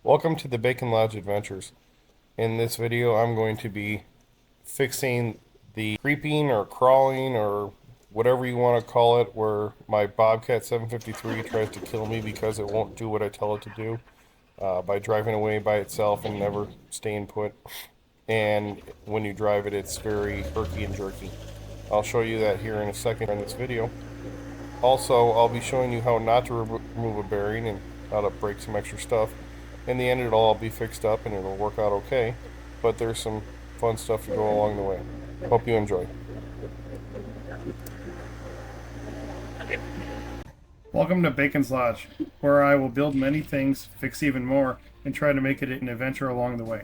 Welcome to the Bacon Lodge Adventures. In this video, I'm going to be fixing the creeping or crawling or whatever you want to call it, where my Bobcat 753 tries to kill me because it won't do what I tell it to do by driving away by itself and never staying put. And when you drive it, it's very herky and jerky. I'll show you that here in a second in this video. Also, I'll be showing you how not to remove a bearing and how to break some extra stuff. In the end, it'll all be fixed up and it'll work out okay, but there's some fun stuff to go along the way. Hope you enjoy. Welcome to Bacon's Lodge, where I will build many things, fix even more, and try to make it an adventure along the way.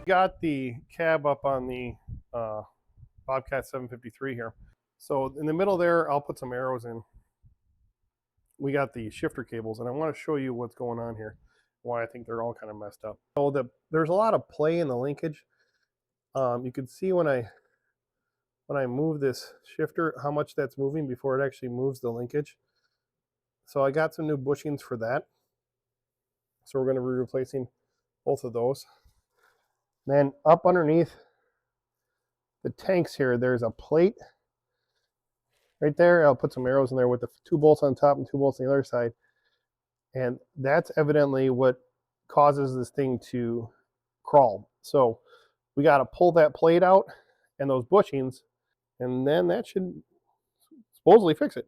Got the cab up on the Bobcat 753 here. So in the middle there, I'll put some arrows in. We got the shifter cables, and I want to show you what's going on here, why I think they're all kind of messed up. So there's a lot of play in the linkage. You can see when I move this shifter, how much that's moving before it actually moves the linkage. So I got some new bushings for that. So we're going to be replacing both of those. Then up underneath the tanks here, there's a plate right there. I'll put some arrows in there with the 2 bolts on top and 2 bolts on the other side. And that's evidently what causes this thing to crawl. So we got to pull that plate out and those bushings, and then that should supposedly fix it.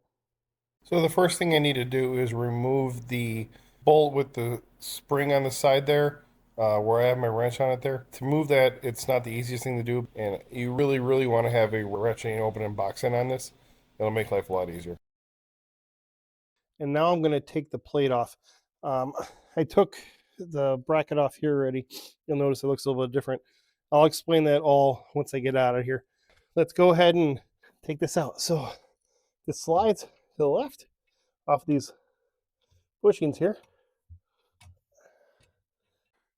So the first thing I need to do is remove the bolt with the spring on the side there, where I have my wrench on it there. To move that, it's not the easiest thing to do, and you really, really want to have a ratcheting open and box in on this. It'll make life a lot easier. And now I'm going to take the plate off. I took the bracket off here already. You'll notice it looks a little bit different. I'll explain that all once I get out of here. Let's go ahead and take this out. So this slides to the left off these bushings here.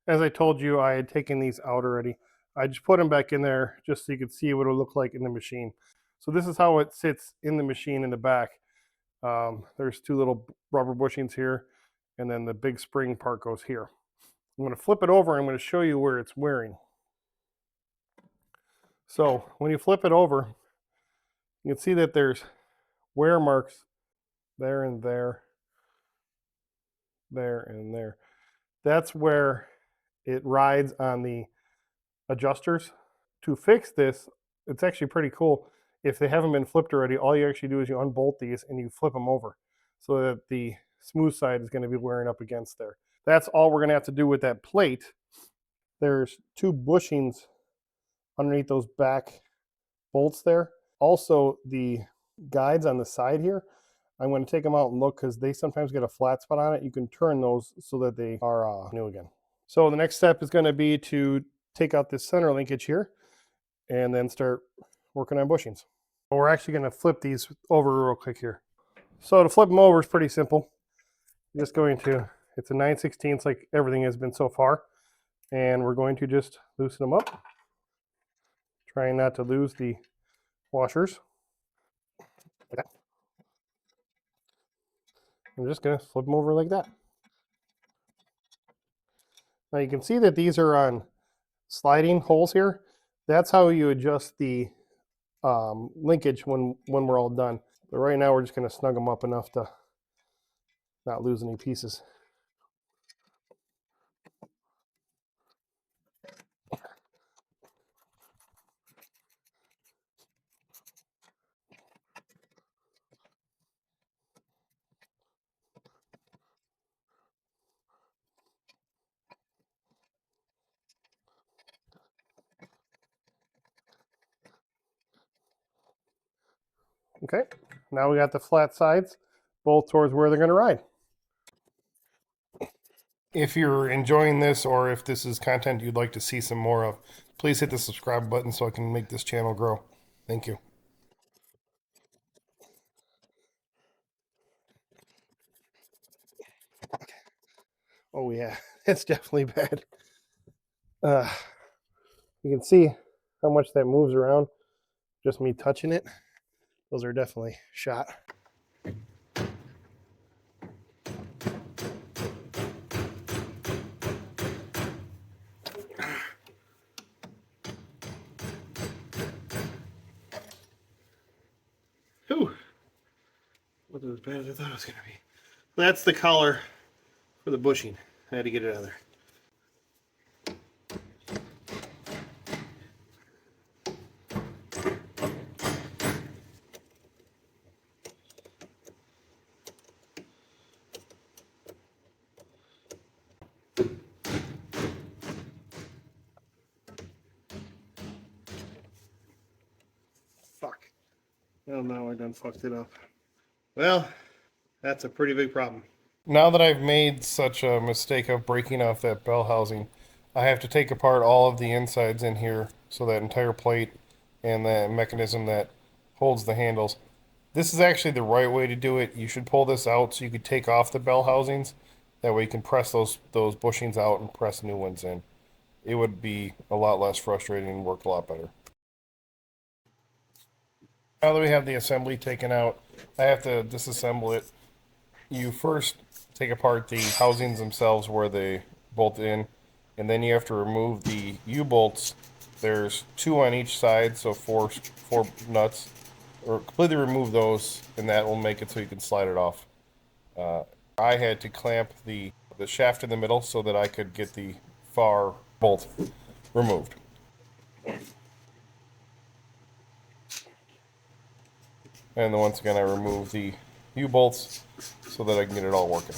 As I told you, I had taken these out already. I just put them back in there just so you could see what it would look like in the machine. So this is how it sits in the machine in the back. There's 2 little rubber bushings here, and then the big spring part goes here. I'm going to flip it over and I'm going to show you where it's wearing. So when you flip it over, you can see that there's wear marks there and there, there and there. That's where it rides on the adjusters. To fix this, it's actually pretty cool. If they haven't been flipped already, all you actually do is you unbolt these and you flip them over so that the smooth side is going to be wearing up against there. That's all we're going to have to do with that plate. There's 2 bushings underneath those back bolts there. Also, the guides on the side here, I'm going to take them out and look because they sometimes get a flat spot on it. You can turn those so that they are new again. So the next step is going to be to take out this center linkage here and then start working on bushings. We're actually going to flip these over real quick here. So to flip them over is pretty simple. You're just going to, it's a 9/16 like everything has been so far, and we're going to just loosen them up, trying not to lose the washers. Like that. I'm just going to flip them over like that. Now you can see that these are on sliding holes here. That's how you adjust the linkage when we're all done. But right now we're just going to snug them up enough to not lose any pieces. Okay, now we got the flat sides, both towards where they're going to ride. If you're enjoying this or if this is content you'd like to see some more of, please hit the subscribe button so I can make this channel grow. Thank you. Oh yeah, it's definitely bad. You can see how much that moves around, just me touching it. Those are definitely shot. Whew. Wasn't as bad as I thought it was going to be. That's the collar for the bushing. I had to get it out of there. Fuck. Oh no, I done fucked it up. Well, that's a pretty big problem. Now that I've made such a mistake of breaking off that bell housing, I have to take apart all of the insides in here, so that entire plate and the mechanism that holds the handles. This is actually the right way to do it. You should pull this out so you could take off the bell housings. That way you can press those bushings out and press new ones in. It would be a lot less frustrating and work a lot better. Now that we have the assembly taken out, I have to disassemble it. You first take apart the housings themselves where they bolt in, and then you have to remove the U-bolts. There's 2 on each side, so four nuts. Or completely remove those, and that will make it so you can slide it off. I had to clamp the shaft in the middle so that I could get the far bolt removed. And then once again, I remove the U-bolts so that I can get it all working.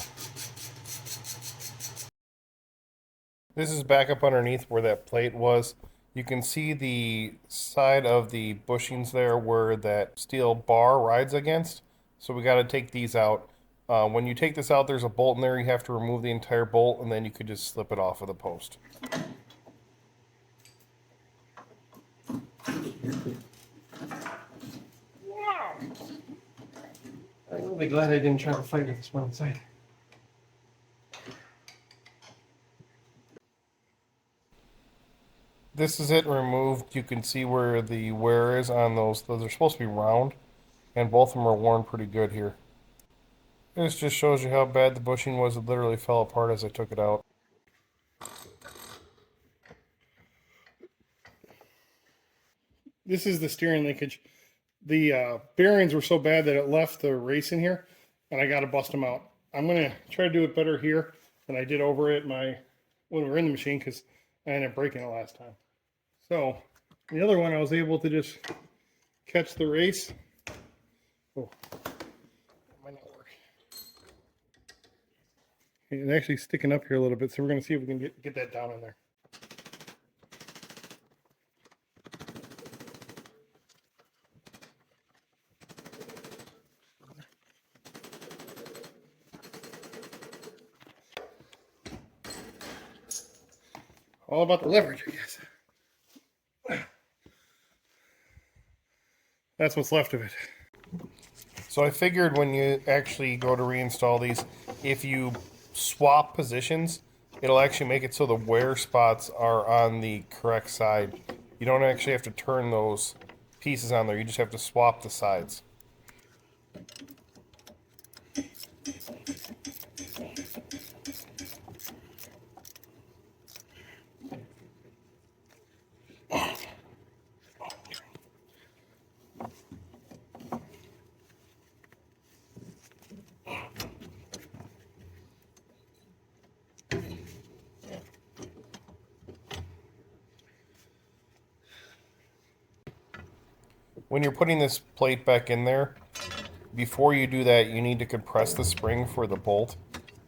This is back up underneath where that plate was. You can see the side of the bushings there where that steel bar rides against. So we got to take these out. When you take this out, there's a bolt in there. You have to remove the entire bolt, and then you could just slip it off of the post. Wow. I'm really glad I didn't try to fight with this one side. This is it removed. You can see where the wear is on those. Those are supposed to be round, and both of them are worn pretty good here. This just shows you how bad the bushing was. It literally fell apart as I took it out. This is the steering linkage. The bearings were so bad that it left the race in here, and I got to bust them out. I'm going to try to do it better here than I did over at when we were in the machine, because I ended up breaking it last time. So the other one, I was able to just catch the race. Oh, that might not work. It's actually sticking up here a little bit, so we're going to see if we can get that down in there. All about the leverage, I guess. That's what's left of it. So I figured when you actually go to reinstall these, if you swap positions, it'll actually make it so the wear spots are on the correct side. You don't actually have to turn those pieces on there. You just have to swap the sides. When you're putting this plate back in there, before you do that, you need to compress the spring for the bolt.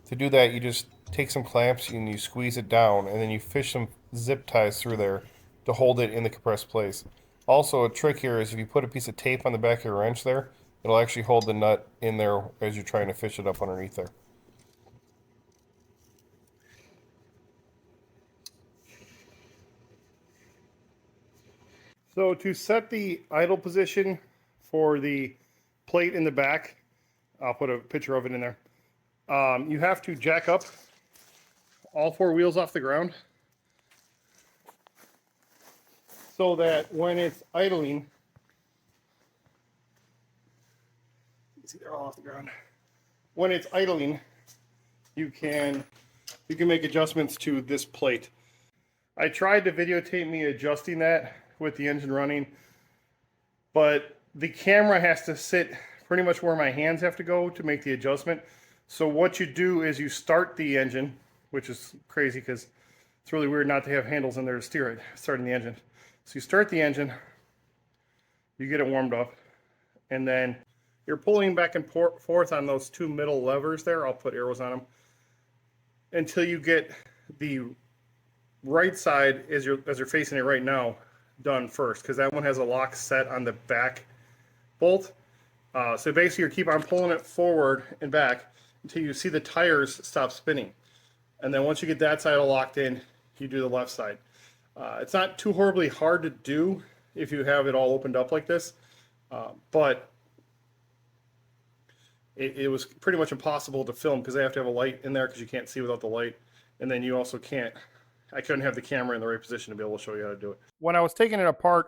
To do that, you just take some clamps and you squeeze it down, and then you fish some zip ties through there to hold it in the compressed place. Also, a trick here is if you put a piece of tape on the back of your wrench there, it'll actually hold the nut in there as you're trying to fish it up underneath there. So to set the idle position for the plate in the back, I'll put a picture of it in there. You have to jack up all 4 wheels off the ground so that when it's idling, see they're all off the ground. When it's idling, you can make adjustments to this plate. I tried to videotape me adjusting that with the engine running, but the camera has to sit pretty much where my hands have to go to make the adjustment. So what you do is you start the engine, which is crazy because it's really weird not to have handles in there to steer it, starting the engine. So you start the engine, you get it warmed up, and then you're pulling back and forth on those two middle levers there. I'll put arrows on them until you get the right side, as you're facing it right now, done first, because that one has a lock set on the back bolt. So basically, you keep on pulling it forward and back until you see the tires stop spinning, and then once you get that side all locked in, you do the left side. It's not too horribly hard to do if you have it all opened up like this, but it was pretty much impossible to film because they have to have a light in there because you can't see without the light, and then you also can't. I couldn't have the camera in the right position to be able to show you how to do it. When I was taking it apart,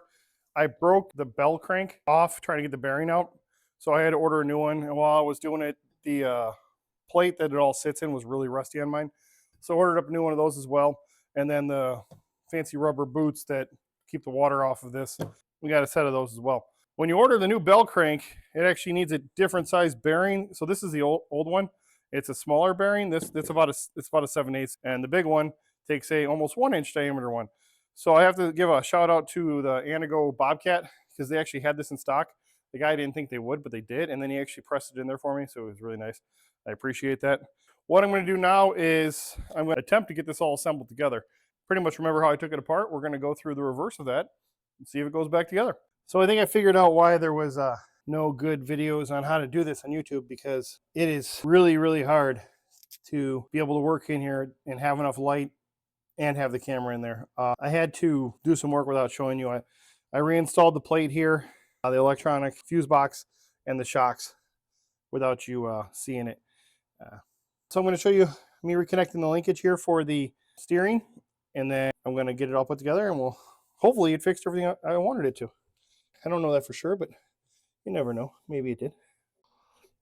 I broke the bell crank off trying to get the bearing out, so I had to order a new one. And while I was doing it, the plate that it all sits in was really rusty on mine, so I ordered up a new one of those as well. And then the fancy rubber boots that keep the water off of this, we got a set of those as well. When you order the new bell crank, it actually needs a different size bearing. So this is the old one. It's a smaller bearing. It's about a 7/8, and the big one takes a almost 1-inch diameter one. So I have to give a shout out to the Anago Bobcat because they actually had this in stock. The guy didn't think they would, but they did, and then he actually pressed it in there for me, so it was really nice. I appreciate that. What I'm going to do now is I'm going to attempt to get this all assembled together. Pretty much remember how I took it apart. We're going to go through the reverse of that and see if it goes back together. So I think I figured out why there was no good videos on how to do this on YouTube, because it is really, really hard to be able to work in here and have enough light and have the camera in there. I had to do some work without showing you. I reinstalled the plate here, the electronic fuse box, and the shocks without you seeing it. So I'm going to show you me reconnecting the linkage here for the steering, and then I'm going to get it all put together, and hopefully it fixed everything I wanted it to. I don't know that for sure, but you never know. Maybe it did.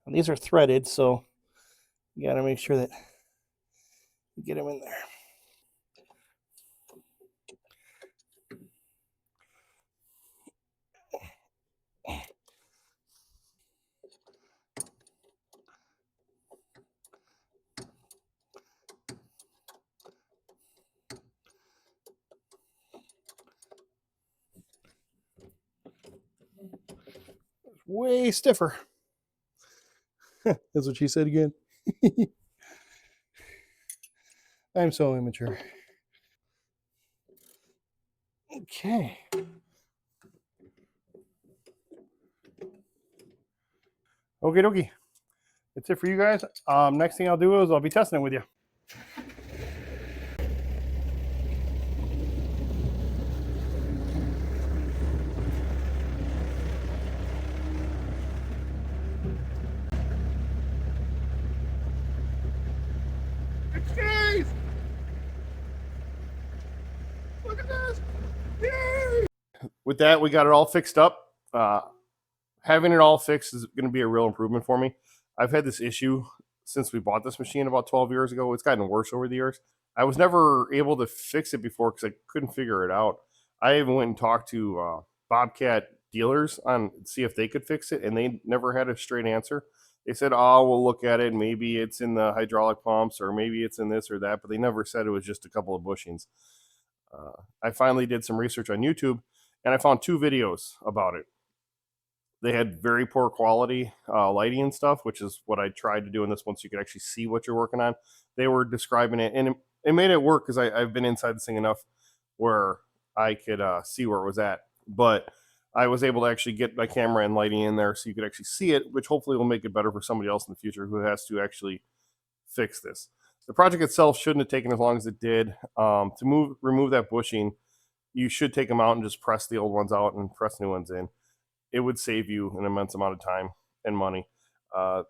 And these are threaded, so you got to make sure that you get them in there. Way stiffer. That's what she said again. I'm so immature. Okay. Okie dokie. That's it for you guys. Next thing I'll do is I'll be testing it with you. Guys! Look at this! Yay! With that, we got it all fixed up. Having it all fixed is going to be a real improvement for me. I've had this issue since we bought this machine about 12 years ago. It's gotten worse over the years. I was never able to fix it before because I couldn't figure it out. I even went and talked to Bobcat dealers on see if they could fix it, and they never had a straight answer. They said, "Oh, we'll look at it. Maybe it's in the hydraulic pumps, or maybe it's in this or that," but they never said it was just a couple of bushings. I finally did some research on YouTube, and I found 2 videos about it. They had very poor quality lighting and stuff, which is what I tried to do in this one, so you could actually see what you're working on. They were describing it, and it made it work because I've been inside this thing enough where I could see where it was at. But I was able to actually get my camera and lighting in there so you could actually see it, which hopefully will make it better for somebody else in the future who has to actually fix this. The project itself shouldn't have taken as long as it did. To remove that bushing, you should take them out and just press the old ones out and press new ones in. It would save you an immense amount of time and money.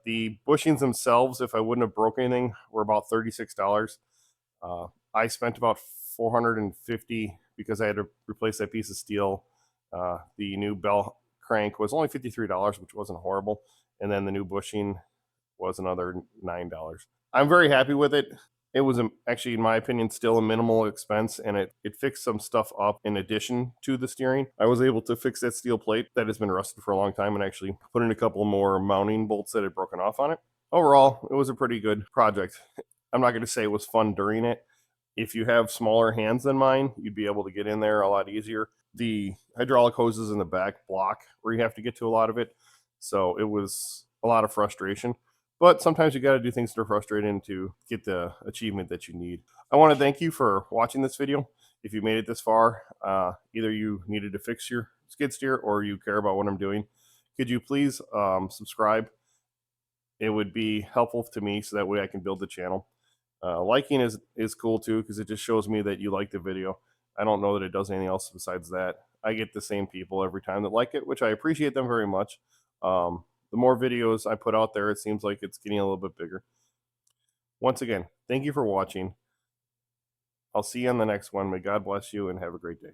The bushings themselves, if I wouldn't have broke anything, were about $36. I spent about $450 because I had to replace that piece of steel. The new bell crank was only $53, which wasn't horrible. and then the new bushing was another $9. I'm very happy with it. It was actually, in my opinion, still a minimal expense, and it fixed some stuff up in addition to the steering. I was able to fix that steel plate that has been rusted for a long time and actually put in a couple more mounting bolts that had broken off on it. Overall, it was a pretty good project. I'm not going to say it was fun during it. If you have smaller hands than mine, you'd be able to get in there a lot easier. The hydraulic hoses in the back block where you have to get to a lot of it, so it was a lot of frustration. But sometimes you got to do things that are frustrating to get the achievement that you need. I want to thank you for watching this video. If you made it this far, either you needed to fix your skid steer or you care about what I'm doing, could you please subscribe? It would be helpful to me so that way I can build the channel. Liking is cool too, because it just shows me that you like the video. I don't know that it does anything else besides that. I get the same people every time that like it, which I appreciate them very much. The more videos I put out there, it seems like it's getting a little bit bigger. Once again, thank you for watching. I'll see you on the next one. May God bless you and have a great day.